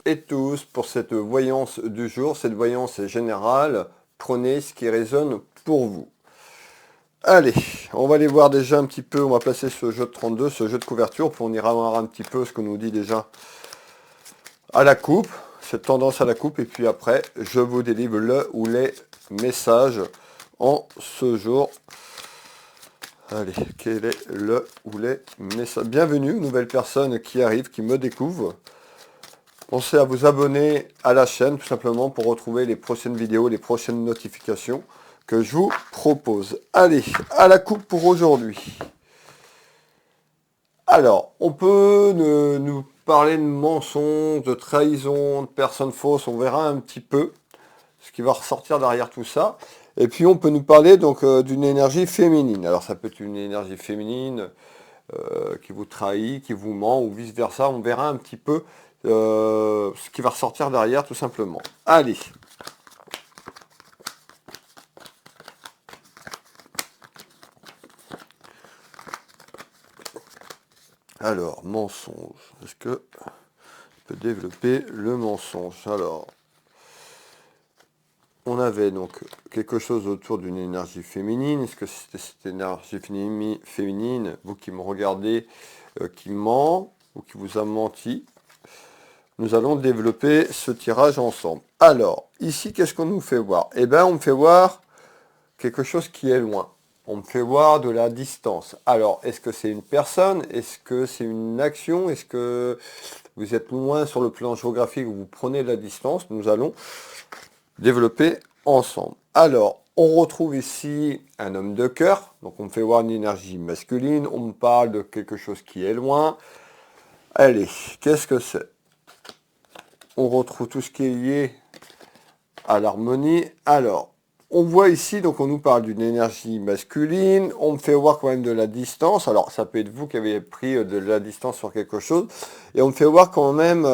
et tous pour cette voyance du jour, cette voyance générale. Prenez ce qui résonne pour vous. Allez, on va aller voir déjà un petit peu, on va placer ce jeu de 32, ce jeu de couverture, pour on ira voir un petit peu ce que nous dit déjà à la coupe, cette tendance à la coupe, et puis après, je vous délivre le ou les messages en ce jour. Allez, quel est le ou les messages? Bienvenue, nouvelle personne qui arrive, qui me découvre. Pensez à vous abonner à la chaîne, tout simplement, pour retrouver les prochaines vidéos, les prochaines notifications que je vous propose. Allez, à la coupe pour aujourd'hui. Alors, on peut nous parler de mensonges, de trahison, de personnes fausses, on verra un petit peu ce qui va ressortir derrière tout ça. Et puis on peut nous parler donc d'une énergie féminine. Alors ça peut être une énergie féminine qui vous trahit, qui vous ment, ou vice-versa. On verra un petit peu ce qui va ressortir derrière, tout simplement. Allez. Alors, mensonge. Est-ce que je peux développer le mensonge? Alors, on avait donc quelque chose autour d'une énergie féminine. Est-ce que c'était cette énergie féminine, vous qui me regardez, qui ment ou qui vous a menti? Nous allons développer ce tirage ensemble. Alors, ici, qu'est-ce qu'on nous fait voir? Eh bien, on me fait voir quelque chose qui est loin. On me fait voir de la distance. Alors, est-ce que c'est une personne? Est-ce que c'est une action? Est-ce que vous êtes loin sur le plan géographique, vous prenez de la distance? Nous allons développer ensemble. Alors, on retrouve ici un homme de cœur. Donc, on me fait voir une énergie masculine. On me parle de quelque chose qui est loin. Allez, qu'est-ce que c'est? On retrouve tout ce qui est lié à l'harmonie. Alors, on voit ici, donc on nous parle d'une énergie masculine, on me fait voir quand même de la distance, alors ça peut être vous qui avez pris de la distance sur quelque chose, et on me fait voir quand même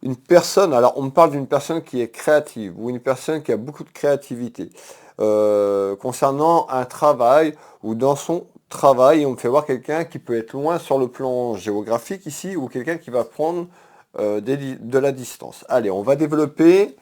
une personne, alors on me parle d'une personne qui est créative, ou une personne qui a beaucoup de créativité, concernant un travail, ou dans son travail, on me fait voir quelqu'un qui peut être loin sur le plan géographique ici, ou quelqu'un qui va prendre de la distance. Allez, on va développer.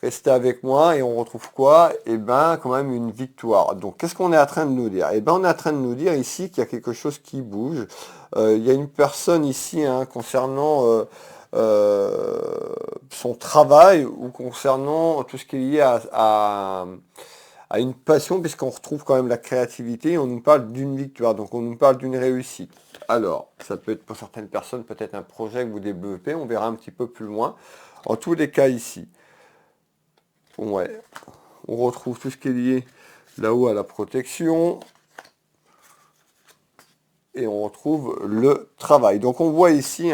Restez avec moi et on retrouve quoi? Eh bien, quand même une victoire. Donc, qu'est-ce qu'on est en train de nous dire? Eh bien, on est en train de nous dire ici qu'il y a quelque chose qui bouge. Il y a une personne ici concernant son travail ou concernant tout ce qui est lié à une passion, puisqu'on retrouve quand même la créativité. On nous parle d'une victoire, donc on nous parle d'une réussite. Alors, ça peut être pour certaines personnes peut-être un projet que vous développez. On verra un petit peu plus loin. En tous les cas ici. Ouais, on retrouve tout ce qui est lié là-haut à la protection. Et on retrouve le travail. Donc on voit ici,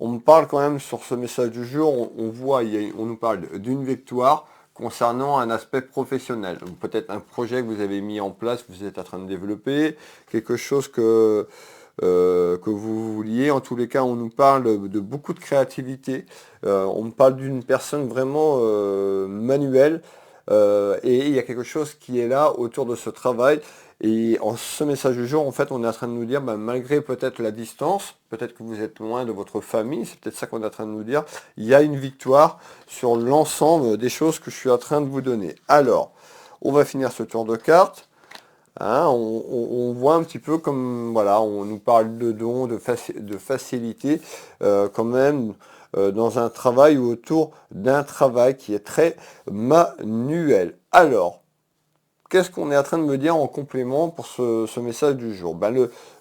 on me parle quand même sur ce message du jour, on voit, on nous parle d'une victoire concernant un aspect professionnel. Peut-être un projet que vous avez mis en place, que vous êtes en train de développer, quelque chose que vous vouliez. En tous les cas, on nous parle de beaucoup de créativité. On me parle d'une personne vraiment manuelle. Et il y a quelque chose qui est là autour de ce travail. Et en ce message du jour, en fait, on est en train de nous dire, malgré peut-être la distance, peut-être que vous êtes loin de votre famille, c'est peut-être ça qu'on est en train de nous dire, il y a une victoire sur l'ensemble des choses que je suis en train de vous donner. Alors, on va finir ce tour de cartes. On voit un petit peu comme, voilà, on nous parle de dons, de facilité, quand même, dans un travail ou autour d'un travail qui est très manuel. Alors, qu'est-ce qu'on est en train de me dire en complément pour ce message du jour?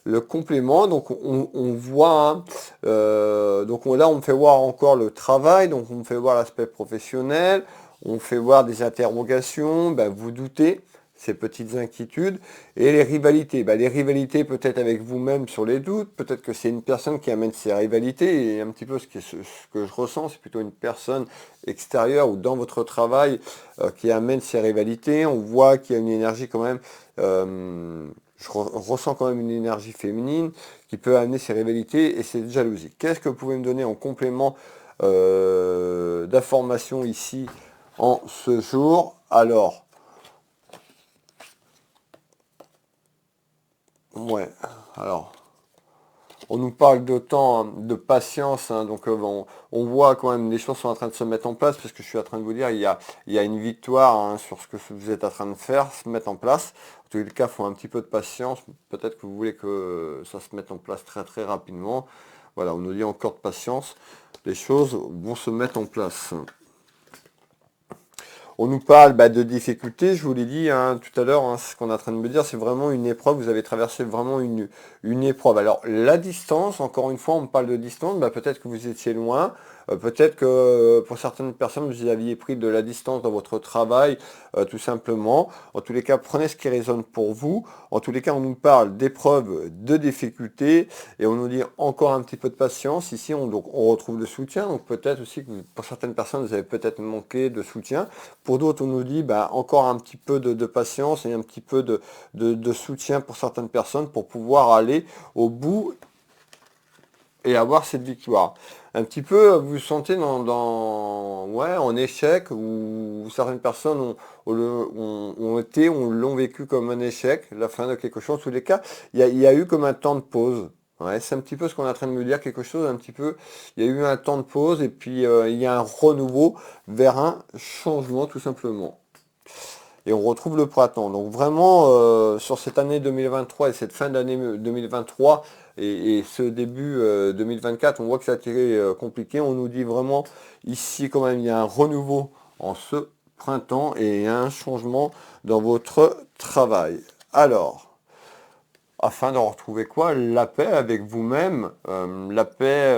Le complément, donc on voit, donc là on me fait voir encore le travail, donc on me fait voir l'aspect professionnel, on fait voir des interrogations, vous doutez, ces petites inquiétudes, et les rivalités. Les rivalités peut-être avec vous-même sur les doutes, peut-être que c'est une personne qui amène ces rivalités, et un petit peu ce que je ressens, c'est plutôt une personne extérieure ou dans votre travail qui amène ces rivalités. On voit qu'il y a une énergie quand même, je ressens quand même une énergie féminine qui peut amener ces rivalités et cette jalousie. Qu'est-ce que vous pouvez me donner en complément d'informations ici en ce jour? Alors, ouais, alors, On nous parle de temps, hein, de patience, hein, donc on voit quand même les choses sont en train de se mettre en place, parce que je suis en train de vous dire, il y a une victoire, hein, sur ce que vous êtes en train de faire, se mettre en place. En tous les cas, il faut un petit peu de patience. Peut-être que vous voulez que ça se mette en place très très rapidement. Voilà, on nous dit encore de patience. Les choses vont se mettre en place. On nous parle de difficultés, je vous l'ai dit, hein, tout à l'heure, hein, ce qu'on est en train de me dire, c'est vraiment une épreuve, vous avez traversé vraiment une épreuve. Alors la distance, encore une fois, on me parle de distance, peut-être que vous étiez loin, peut-être que pour certaines personnes, vous aviez pris de la distance dans votre travail, tout simplement. En tous les cas, prenez ce qui résonne pour vous. En tous les cas, on nous parle d'épreuves, de difficultés, et on nous dit encore un petit peu de patience. Ici, donc, on retrouve le soutien, donc peut-être aussi que pour certaines personnes, vous avez peut-être manqué de soutien. Pour d'autres, on nous dit encore un petit peu de patience et un petit peu de soutien pour certaines personnes pour pouvoir aller au bout et avoir cette victoire. Un petit peu, vous vous sentez ouais, en échec, ou certaines personnes l'ont vécu comme un échec, la fin de quelque chose. En tous les cas, il y a eu comme un temps de pause. Ouais, c'est un petit peu ce qu'on est en train de me dire, quelque chose un petit peu, il y a eu un temps de pause et puis il y a un renouveau vers un changement tout simplement. Et on retrouve le printemps. Donc vraiment, sur cette année 2023 et cette fin d'année 2023 et ce début 2024, on voit que ça a été compliqué. On nous dit vraiment, ici quand même, il y a un renouveau en ce printemps et un changement dans votre travail. Alors, afin de retrouver quoi? La paix avec vous-même, la paix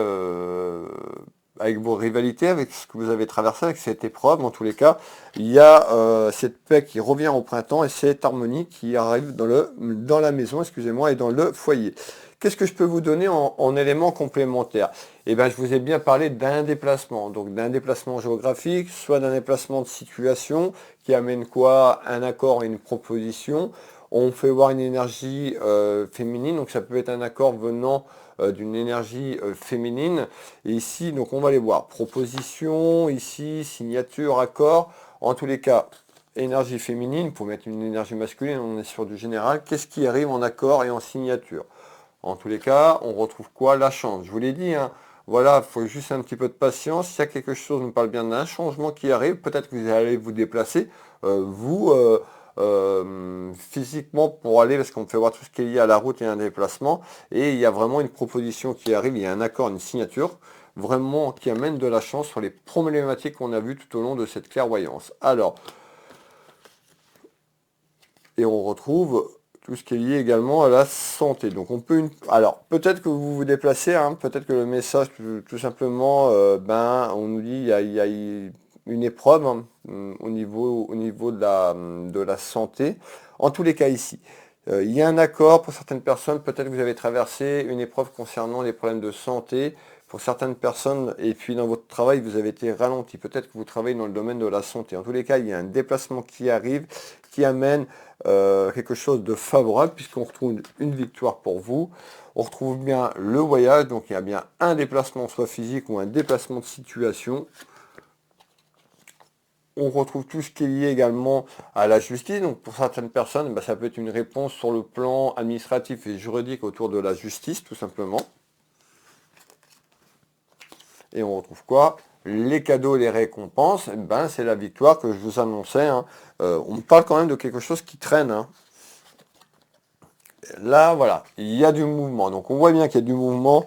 avec vos rivalités, avec ce que vous avez traversé, avec cette épreuve. En tous les cas, il y a cette paix qui revient au printemps et cette harmonie qui arrive dans la maison, excusez-moi, et dans le foyer. Qu'est-ce que je peux vous donner en éléments complémentaires? Eh bien, je vous ai bien parlé d'un déplacement, donc d'un déplacement géographique, soit d'un déplacement de situation qui amène quoi? Un accord et une proposition. On fait voir une énergie féminine, donc ça peut être un accord venant d'une énergie féminine. Et ici, donc on va les voir. Proposition, ici, signature, accord. En tous les cas, énergie féminine, pour mettre une énergie masculine, on est sur du général. Qu'est-ce qui arrive en accord et en signature? En tous les cas, on retrouve quoi? La chance. Je vous l'ai dit, hein. Voilà, il faut juste un petit peu de patience. S'il y a quelque chose, on parle bien d'un changement qui arrive. Peut-être que vous allez vous déplacer, physiquement pour aller, parce qu'on fait voir tout ce qui est lié à la route et à un déplacement. Et il y a vraiment une proposition qui arrive, il y a un accord, une signature, vraiment qui amène de la chance sur les problématiques qu'on a vues tout au long de cette clairvoyance. Alors, et on retrouve tout ce qui est lié également à la santé. Donc on peut alors peut-être que vous vous déplacez, hein, peut-être que le message tout simplement, on nous dit il y a une épreuve, hein, au niveau de la santé. En tous les cas ici, il y a un accord pour certaines personnes. Peut-être que vous avez traversé une épreuve concernant les problèmes de santé. Pour certaines personnes, et puis dans votre travail, vous avez été ralenti. Peut-être que vous travaillez dans le domaine de la santé. En tous les cas, il y a un déplacement qui arrive, qui amène quelque chose de favorable, puisqu'on retrouve une victoire pour vous. On retrouve bien le voyage, donc il y a bien un déplacement, soit physique ou un déplacement de situation. On retrouve tout ce qui est lié également à la justice. Donc pour certaines personnes, ça peut être une réponse sur le plan administratif et juridique autour de la justice, tout simplement. Et on retrouve quoi? Les cadeaux et les récompenses, c'est la victoire que je vous annonçais, hein. On parle quand même de quelque chose qui traîne, hein. Là, voilà, il y a du mouvement. Donc on voit bien qu'il y a du mouvement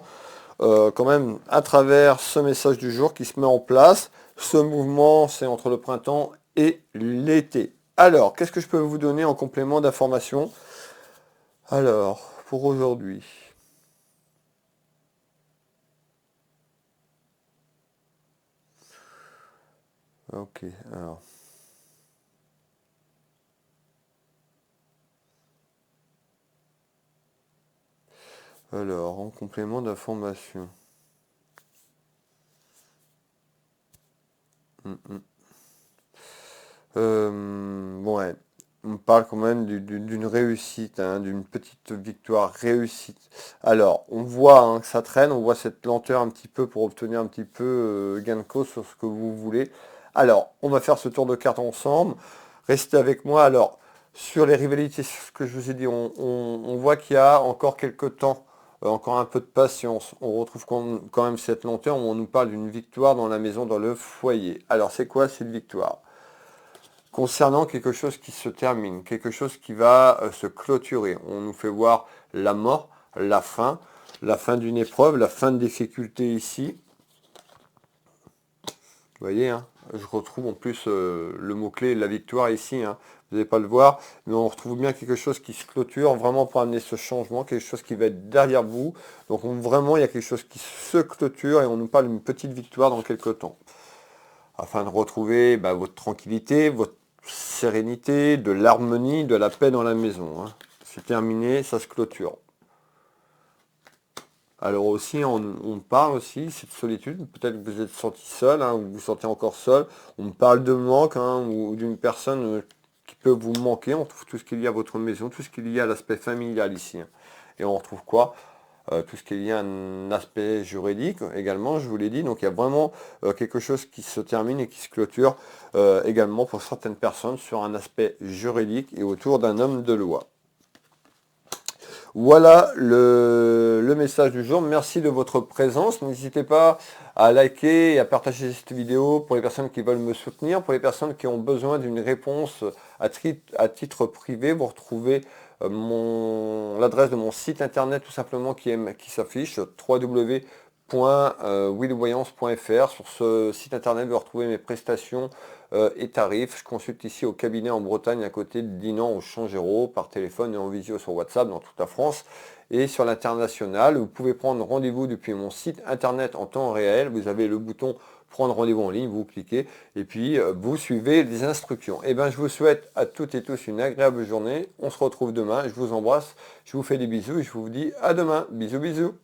quand même à travers ce message du jour qui se met en place. Ce mouvement, c'est entre le printemps et l'été. Alors, qu'est-ce que je peux vous donner en complément d'information? Alors, pour aujourd'hui. Ok, alors. Alors, en complément d'information. Ouais, on parle quand même d'une réussite, hein, d'une petite victoire réussite. Alors, on voit, hein, que ça traîne, on voit cette lenteur un petit peu pour obtenir un petit peu gain de cause sur ce que vous voulez. Alors, on va faire ce tour de cartes ensemble. Restez avec moi. Alors, sur les rivalités, sur ce que je vous ai dit, on voit qu'il y a encore quelques temps encore un peu de patience. On retrouve quand même cette lenteur où on nous parle d'une victoire dans la maison, dans le foyer. Alors c'est quoi cette victoire? Concernant quelque chose qui se termine, quelque chose qui va se clôturer. On nous fait voir la mort, la fin d'une épreuve, la fin de difficulté ici. Vous voyez, hein, je retrouve en plus le mot-clé, la victoire ici. Hein. Vous n'allez pas le voir, mais on retrouve bien quelque chose qui se clôture, vraiment pour amener ce changement, quelque chose qui va être derrière vous. Donc vraiment, il y a quelque chose qui se clôture et on nous parle d'une petite victoire dans quelques temps. Afin de retrouver votre tranquillité, votre sérénité, de l'harmonie, de la paix dans la maison. Hein. C'est terminé, ça se clôture. Alors aussi, on parle aussi, cette solitude, peut-être que vous êtes senti seul, hein, ou vous vous sentez encore seul, on parle de manque, hein, ou d'une personne qui peut vous manquer, on trouve tout ce qu'il y a à votre maison, tout ce qu'il y a à l'aspect familial ici. Hein. Et on retrouve quoi? Tout ce qu'il y a un aspect juridique également, je vous l'ai dit, donc il y a vraiment quelque chose qui se termine et qui se clôture également pour certaines personnes sur un aspect juridique et autour d'un homme de loi. Voilà le message du jour. Merci de votre présence. N'hésitez pas à liker et à partager cette vidéo pour les personnes qui veulent me soutenir, pour les personnes qui ont besoin d'une réponse à titre privé. Vous retrouvez l'adresse de mon site internet tout simplement qui s'affiche www.willvoyance.fr. Sur ce site internet, vous retrouvez mes prestations et tarifs. Je consulte ici au cabinet en Bretagne à côté de Dinan au Changéro par téléphone et en visio sur WhatsApp dans toute la France et sur l'international. Vous pouvez prendre rendez-vous depuis mon site internet en temps réel. Vous avez le bouton prendre rendez-vous en ligne, vous cliquez et puis vous suivez les instructions. Et bien je vous souhaite à toutes et tous une agréable journée. On se retrouve demain. Je vous embrasse, je vous fais des bisous et je vous dis à demain. Bisous bisous.